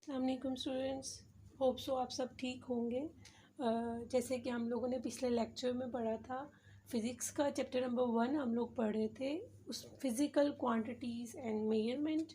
अस्सलामुअलैकुम students, hope so आप सब ठीक होंगे। जैसे कि हम लोगों ने पिछले लेक्चर में पढ़ा था, फ़िज़िक्स का चैप्टर नंबर 1 हम लोग पढ़ रहे थे। उस फिज़िकल क्वांटिटीज़ एंड मेजरमेंट,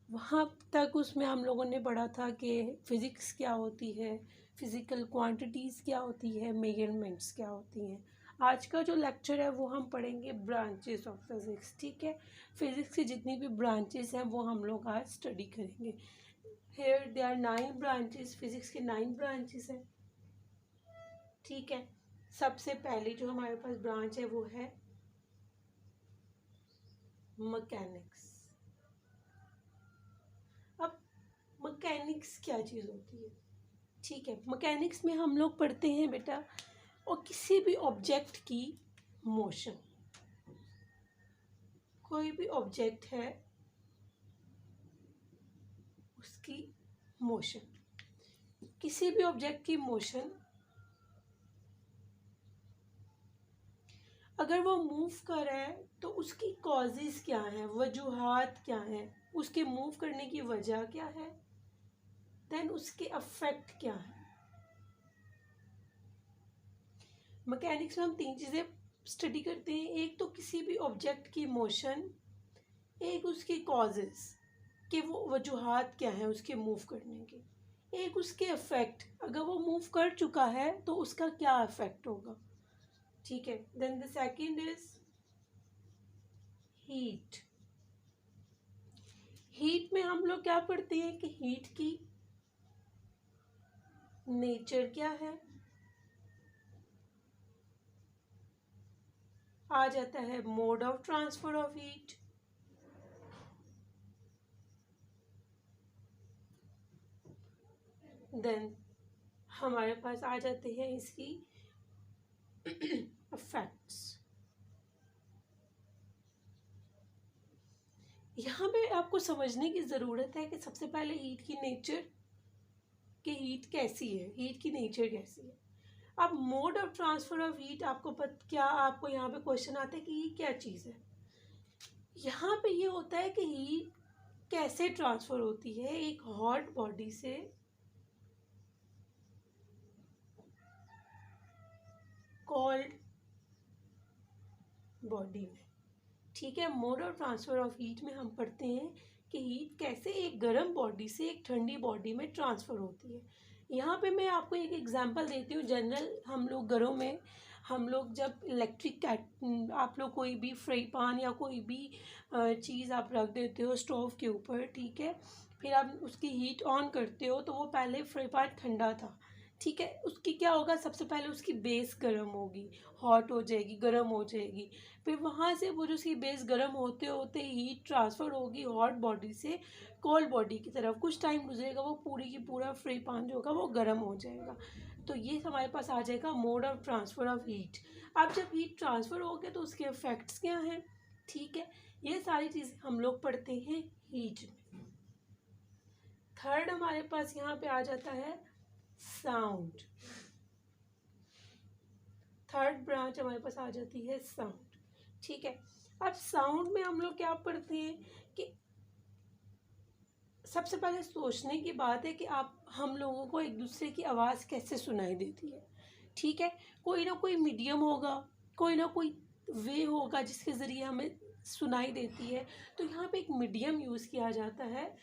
वहाँ तक उसमें हम लोगों ने पढ़ा था कि फ़िज़िक्स क्या होती है, फ़िज़िकल क्वांटिटीज़ क्या होती है, मेजरमेंट्स क्या होती हैं। आज का जो लेक्चर है वो हम पढ़ेंगे ब्रांचेस ऑफ फिज़िक्स। ठीक है, फ़िज़िक्स की जितनी भी ब्रांचेस हैं वो हम लोग आज स्टडी करेंगे। Here they are 9 branches, physics के 9 ब्रांचेस हैं। ठीक है, सबसे पहले जो हमारे पास ब्रांच है वो है मैकेनिक्स। अब मैकेनिक्स क्या चीज़ होती है? ठीक है, मैकेनिक्स में हम लोग पढ़ते हैं बेटा और किसी भी ऑब्जेक्ट की मोशन, कोई भी ऑब्जेक्ट है उसकी मोशन, किसी भी ऑब्जेक्ट की मोशन अगर वो मूव कर रहा है तो उसकी कॉजेज़ क्या हैं, वजूहात क्या हैं, उसके मूव करने की वजह क्या है, देन उसके अफेक्ट क्या है। मैकेनिक्स में हम 3 चीज़ें स्टडी करते हैं। एक तो किसी भी ऑब्जेक्ट की मोशन, एक उसकी कॉजेज़ कि वो वजूहात क्या हैं उसके मूव करने के, एक उसके अफेक्ट, अगर वो मूव कर चुका है तो उसका क्या अफेक्ट होगा। ठीक है, then the second is heat. Heat में हम लोग क्या पढ़ते हैं कि हीट की नेचर क्या है, आ जाता है mode of transfer of heat, then हमारे पास आ जाते हैं इसकी इफेक्ट्स। यहाँ पे आपको समझने की ज़रूरत है कि सबसे पहले हीट की नेचर, कि हीट कैसी है, हीट की नेचर कैसी है। अब mode of transfer of heat, क्या आपको यहाँ पे क्वेश्चन आता है कि ये क्या चीज़ है। यहाँ पे ये होता है कि हीट कैसे ट्रांसफर होती है एक हॉट बॉडी से कोल्ड बॉडी में। ठीक है, mode of transfer of heat में हम पढ़ते हैं कि हीट कैसे एक गर्म बॉडी से एक ठंडी बॉडी में ट्रांसफ़र होती है। यहाँ पे मैं आपको एक एग्जांपल देती हूँ। जनरल हम लोग घरों में, हम लोग जब आप लोग कोई भी फ्राई पैन या कोई भी चीज़ आप रख देते हो स्टोव के ऊपर, ठीक है, फिर आप उसकी हीट ऑन करते हो तो वो पहले फ्राई पैन ठंडा था। ठीक है, उसकी क्या होगा, सबसे पहले उसकी बेस गर्म होगी, हॉट हो जाएगी, गर्म हो जाएगी। फिर वहाँ से वो जो उसकी बेस गर्म होते होते हीट ट्रांसफ़र होगी हॉट बॉडी से कोल्ड बॉडी की तरफ। कुछ टाइम गुजरेगा, वो पूरी की पूरा फ्री पान जो होगा वो गर्म हो जाएगा। तो ये हमारे पास आ जाएगा mode of transfer of heat. अब जब हीट ट्रांसफ़र हो गया तो उसके इफेक्ट्स क्या हैं। ठीक है, ये सारी चीज़ें हम लोग पढ़ते हैं हीट में। थर्ड हमारे पास यहाँ पे आ जाता है साउंड। थर्ड ब्रांच हमारे पास आ जाती है साउंड। ठीक है, अब साउंड में हम लोग क्या पढ़ते हैं कि सबसे पहले सोचने की बात है कि हम लोगों को एक दूसरे की आवाज़ कैसे सुनाई देती है। ठीक है, कोई ना कोई मीडियम होगा, कोई ना कोई वे होगा जिसके ज़रिए हमें सुनाई देती है। तो यहाँ पे एक मीडियम यूज़ किया जाता है,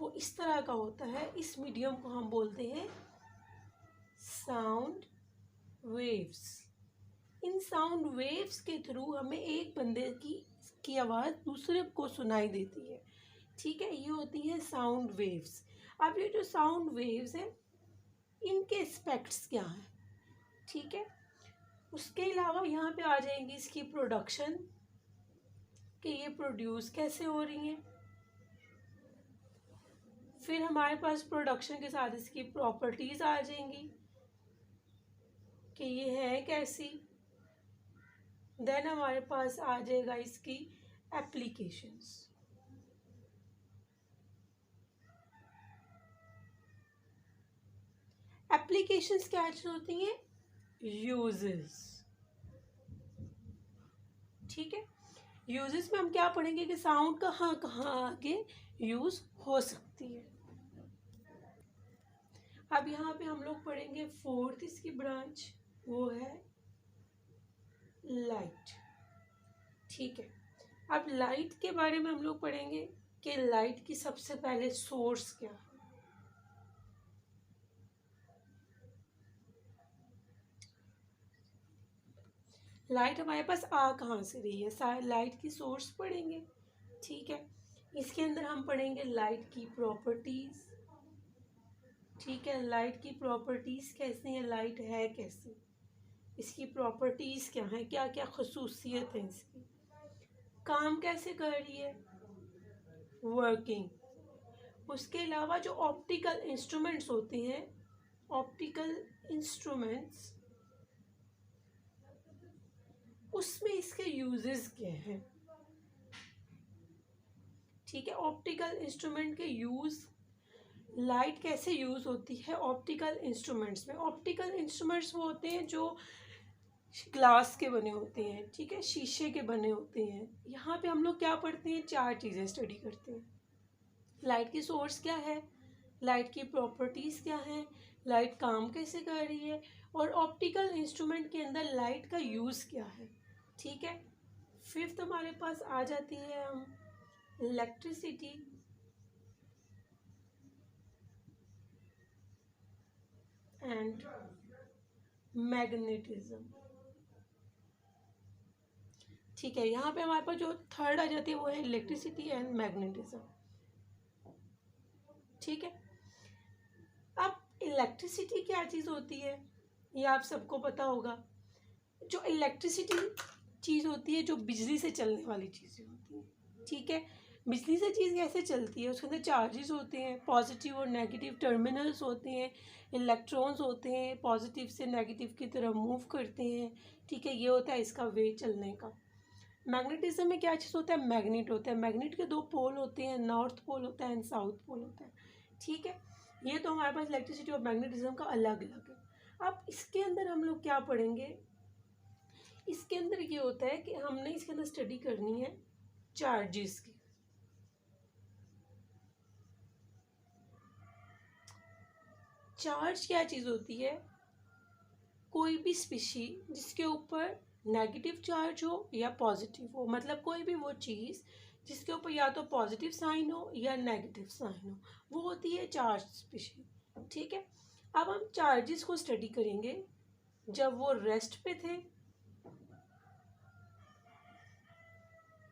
वो इस तरह का होता है। इस मीडियम को हम बोलते हैं साउंड वेव्स। इन साउंड वेव्स के थ्रू हमें एक बंदे की आवाज़ दूसरे को सुनाई देती है। ठीक है, ये होती है साउंड वेव्स। अब ये जो साउंड वेव्स हैं इनके एस्पेक्ट्स क्या हैं। ठीक है, उसके अलावा यहाँ पे आ जाएंगी इसकी प्रोडक्शन, कि ये प्रोड्यूस कैसे हो रही हैं। फिर हमारे पास प्रोडक्शन के साथ इसकी प्रॉपर्टीज़ आ जाएंगी कि ये है कैसी। देन हमारे पास आ जाएगा इसकी एप्लीकेशंस। एप्लीकेशंस क्या होती हैं, यूजेस। ठीक है, यूजेस में हम क्या पढ़ेंगे कि साउंड कहाँ कहाँ आगे यूज हो सकती है। अब यहाँ पे हम लोग पढ़ेंगे फोर्थ इसकी ब्रांच, वो है लाइट। ठीक है, अब लाइट के बारे में हम लोग पढ़ेंगे कि लाइट की सबसे पहले सोर्स क्या है। लाइट हमारे पास आ कहाँ से रही है, सारे लाइट की सोर्स पढ़ेंगे। ठीक है, इसके अंदर हम पढ़ेंगे लाइट की प्रॉपर्टीज। ठीक है, लाइट की प्रॉपर्टीज कैसी है, लाइट है कैसी, इसकी प्रॉपर्टीज क्या है, क्या क्या खसूसियत है इसकी, काम कैसे कर रही है, वर्किंग। उसके अलावा जो ऑप्टिकल इंस्ट्रूमेंट्स होते हैं, ऑप्टिकल इंस्ट्रूमेंट्स, उसमें इसके यूजेस क्या हैं। ठीक है, ऑप्टिकल इंस्ट्रूमेंट के यूज, लाइट कैसे यूज होती है ऑप्टिकल इंस्ट्रूमेंट्स में। ऑप्टिकल इंस्ट्रूमेंट्स वो होते हैं जो ग्लास के बने होते हैं, ठीक है, शीशे के बने होते हैं। यहाँ पे हम लोग क्या पढ़ते हैं, चार चीज़ें स्टडी करते हैं। लाइट की सोर्स क्या है, लाइट की प्रॉपर्टीज़ क्या है, लाइट काम कैसे कर रही है, और ऑप्टिकल इंस्ट्रूमेंट के अंदर लाइट का यूज़ क्या है। ठीक है, फिफ्थ हमारे पास आ जाती है हम इलेक्ट्रिसिटी एंड मैग्नेटिज्म। ठीक है, यहाँ पे हमारे पास जो थर्ड आ जाती है वो है इलेक्ट्रिसिटी एंड मैग्नेटिज्म। ठीक है, अब इलेक्ट्रिसिटी क्या चीज़ होती है ये आप सबको पता होगा। जो इलेक्ट्रिसिटी चीज़ होती है जो बिजली से चलने वाली चीज़ें होती हैं। ठीक है, बिजली से चीज़ कैसे चलती है, उसके अंदर चार्जेस होते हैं, पॉजिटिव और नेगेटिव टर्मिनल्स होते हैं, इलेक्ट्रॉन्स होते हैं, पॉजिटिव से नेगेटिव की तरफ मूव करते हैं। ठीक है, ये होता है इसका वे चलने का। मैग्नेटिज्म में क्या चीज़ होता है, मैग्नेट होता है। मैग्नेट के दो पोल होते हैं, नॉर्थ पोल होता है एंड साउथ पोल होता है। ठीक है, ये तो हमारे पास इलेक्ट्रिसिटी और मैग्नेटिज्म का अलग अलग है। अब इसके अंदर हम लोग क्या पढ़ेंगे, इसके अंदर ये होता है कि हमने इसके अंदर स्टडी करनी है चार्जेस की। चार्ज क्या चीज़ होती है, कोई भी स्पीशी जिसके ऊपर नेगेटिव चार्ज हो या पॉजिटिव हो, मतलब कोई भी वो चीज़ जिसके ऊपर या तो पॉजिटिव साइन हो या नेगेटिव साइन हो, वो होती है चार्ज स्पीशी। ठीक है, अब हम चार्जेस को स्टडी करेंगे जब वो रेस्ट पे थे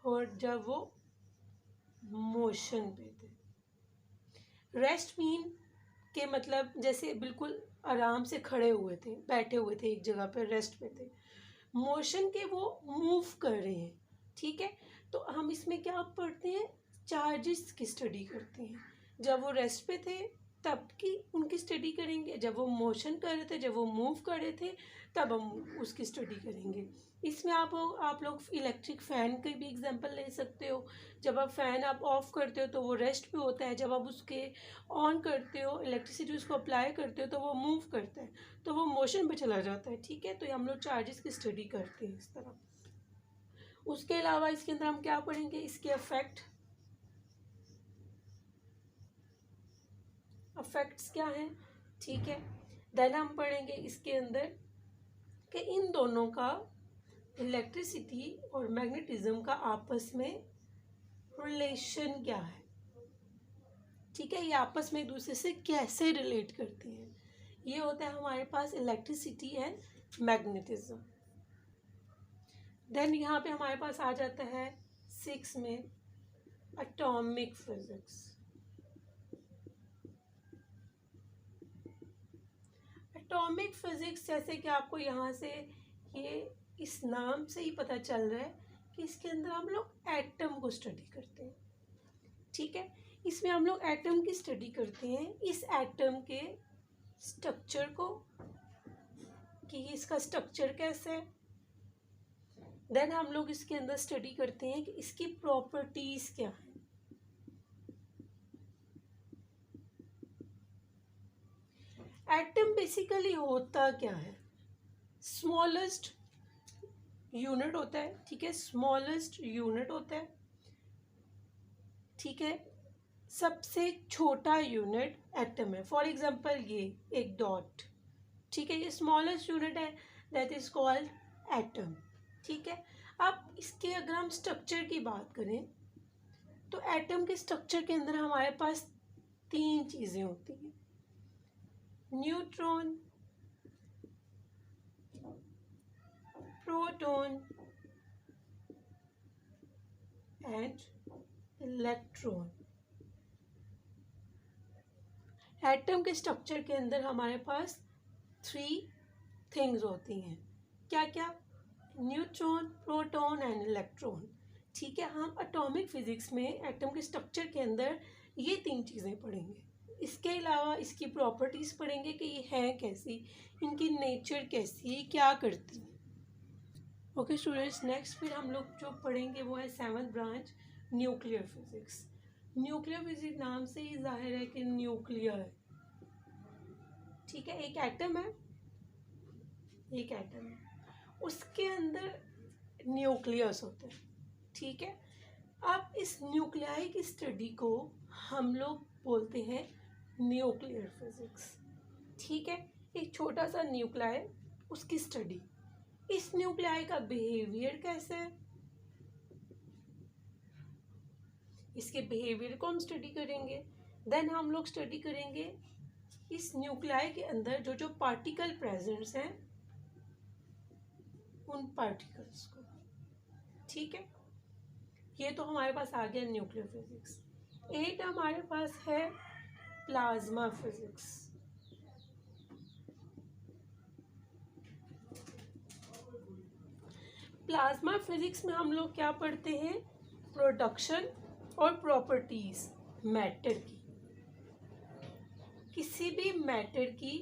और जब वो मोशन पे थे। रेस्ट मीन के मतलब जैसे बिल्कुल आराम से खड़े हुए थे, बैठे हुए थे एक जगह पर, रेस्ट पे थे। मोशन के वो मूव कर रहे हैं। ठीक है, तो हम इसमें क्या पढ़ते हैं, चार्जेस की स्टडी करते हैं। जब वो रेस्ट पे थे तब की उनकी स्टडी करेंगे, जब वो मोशन कर रहे थे, जब वो मूव कर रहे थे, तब हम उसकी स्टडी करेंगे। इसमें आप लोग इलेक्ट्रिक फ़ैन की भी एग्जांपल ले सकते हो। जब आप फ़ैन आप ऑफ करते हो तो वो रेस्ट पे होता है, जब आप उसके ऑन करते हो, इलेक्ट्रिसिटी उसको अप्लाई करते हो तो वो मूव करता है, तो वो मोशन पे चला जाता है। ठीक है, तो हम लोग चार्जेस की स्टडी करते हैं इस तरह। उसके अलावा इसके अंदर हम क्या पढ़ेंगे, इसके अफेक्ट्स क्या हैं। ठीक है, देन हम पढ़ेंगे इसके अंदर कि इन दोनों का, इलेक्ट्रिसिटी और मैग्नेटिज्म का आपस में रिलेशन क्या है। ठीक है, ये आपस में एक दूसरे से कैसे रिलेट करती हैं, ये होता है हमारे पास इलेक्ट्रिसिटी एंड मैग्नेटिज्म। देन यहाँ पे हमारे पास आ जाता है 6 में एटॉमिक फिजिक्स। एटॉमिक फिजिक्स जैसे कि आपको यहाँ से ये इस नाम से ही पता चल रहा है कि इसके अंदर हम लोग एटम को स्टडी करते हैं। ठीक है, इसमें हम लोग एटम की स्टडी करते हैं, इस एटम के स्ट्रक्चर को, कि इसका स्ट्रक्चर कैसा है। देन हम लोग इसके अंदर स्टडी करते हैं कि इसकी प्रॉपर्टीज क्या है। एटम बेसिकली होता क्या है, स्मॉलेस्ट यूनिट होता है। ठीक है, स्मॉलेस्ट यूनिट होता है। ठीक है, सबसे छोटा यूनिट एटम है। फॉर एग्जांपल ये एक डॉट, ठीक है, ये स्मॉलेस्ट यूनिट है, दैट इज कॉल्ड एटम। ठीक है, अब इसके अगर हम स्ट्रक्चर की बात करें तो एटम के स्ट्रक्चर के अंदर हमारे पास तीन चीजें होती हैं, neutron, proton and electron. Atom के स्ट्रक्चर के अंदर हमारे पास थ्री थिंग्स होती हैं, क्या क्या, न्यूट्रॉन, प्रोटॉन एंड इलेक्ट्रॉन। ठीक है, हम एटॉमिक फिजिक्स में एटम के स्ट्रक्चर के अंदर ये तीन चीज़ें पढ़ेंगे। इसके अलावा इसकी प्रॉपर्टीज़ पढ़ेंगे कि ये हैं कैसी, इनकी नेचर कैसी है, क्या करती हैं। ओके स्टूडेंट्स, नेक्स्ट फिर हम लोग जो पढ़ेंगे वो है 7th branch, nuclear physics. Nuclear physics नाम से ही जाहिर है कि न्यूक्लियर है। ठीक है, एक एटम है, एक एटम है, उसके अंदर न्यूक्लियस होते हैं। ठीक है, अब इस न्यूक्लियाई की स्टडी को हम लोग बोलते हैं न्यूक्लियर फिजिक्स। ठीक है, एक छोटा सा न्यूक्लियाई, उसकी स्टडी, इस न्यूक्लियाई का बिहेवियर कैसे है, इसके बिहेवियर को हम स्टडी करेंगे। देन हम लोग स्टडी करेंगे इस न्यूक्लियाई के अंदर जो जो पार्टिकल प्रेजेंट्स हैं उन पार्टिकल्स को। ठीक है, ये तो हमारे पास आ गया न्यूक्लियर फिजिक्स। 8 हमारे पास है प्लाज्मा फिजिक्स। प्लाज्मा फिजिक्स में हम लोग क्या पढ़ते हैं, प्रोडक्शन और प्रॉपर्टीज मैटर की। किसी भी मैटर की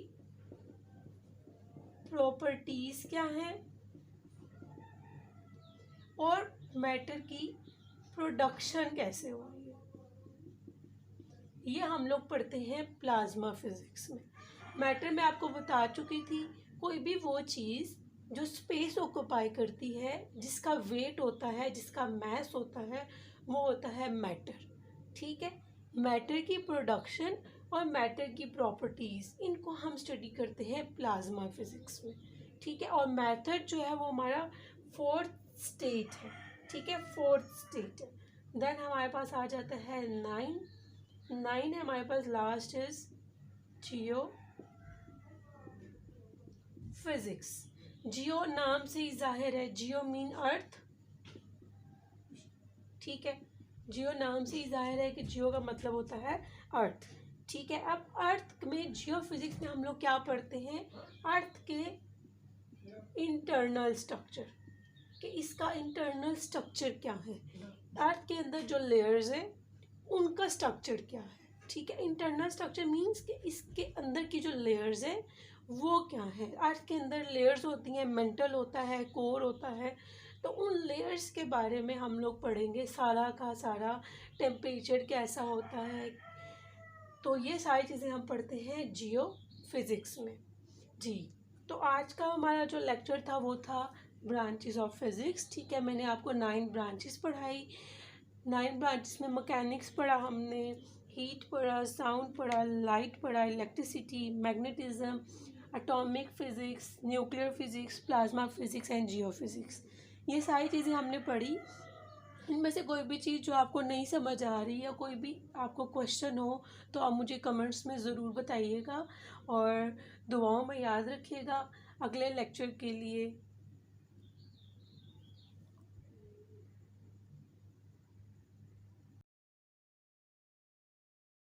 प्रॉपर्टीज क्या है और मैटर की प्रोडक्शन कैसे हो रही है, ये हम लोग पढ़ते हैं प्लाज्मा फिजिक्स में। मैटर में आपको बता चुकी थी, कोई भी वो चीज़ जो स्पेस ऑक्यूपाई करती है, जिसका वेट होता है, जिसका मैस होता है, वो होता है मैटर। ठीक है, मैटर की प्रोडक्शन और मैटर की प्रॉपर्टीज़, इनको हम स्टडी करते हैं प्लाज्मा फिजिक्स में। ठीक है, और मैथड जो है वो हमारा 4th स्टेट है। ठीक है, 4th स्टेट है। देन हमारे पास आ जाता है 9 है हमारे पास, लास्ट इज जियो फिजिक्स। जियो नाम से ही जाहिर है, जियो मीन अर्थ। ठीक है, जियो नाम से ही जाहिर है कि जियो का मतलब होता है अर्थ। ठीक है, अब अर्थ में जियो फिजिक्स में हम लोग क्या पढ़ते हैं, अर्थ के इंटरनल स्ट्रक्चर, कि इसका इंटरनल स्ट्रक्चर क्या है, अर्थ के अंदर जो लेयर्स हैं उनका स्ट्रक्चर क्या है। ठीक है, इंटरनल स्ट्रक्चर मीन्स कि इसके अंदर की जो लेयर्स हैं वो क्या है। अर्थ के अंदर लेयर्स होती हैं, मेंटल होता है, कोर होता है, तो उन लेयर्स के बारे में हम लोग पढ़ेंगे, सारा का सारा टेम्परेचर कैसा होता है, तो ये सारी चीज़ें हम पढ़ते हैं जियो फिजिक्स में। जी, तो आज का हमारा जो लेक्चर था वो था ब्रांचेस ऑफ फिज़िक्स। ठीक है, मैंने आपको 9 ब्रांचेस पढ़ाई। 9 ब्रांचेस में मैकेनिक्स पढ़ा हमने, हीट पढ़ा, साउंड पढ़ा, लाइट पढ़ा, electricity, magnetism, atomic physics, nuclear physics, plasma physics and Jio physics. ये सारी चीज़ें हमने पढ़ी। इनमें से कोई भी चीज़ जो आपको नहीं समझ आ रही या कोई भी आपको क्वेश्चन हो तो आप मुझे कमेंट्स में ज़रूर बताइएगा और दुआओं में याद रखिएगा। अगले लेक्चर के लिए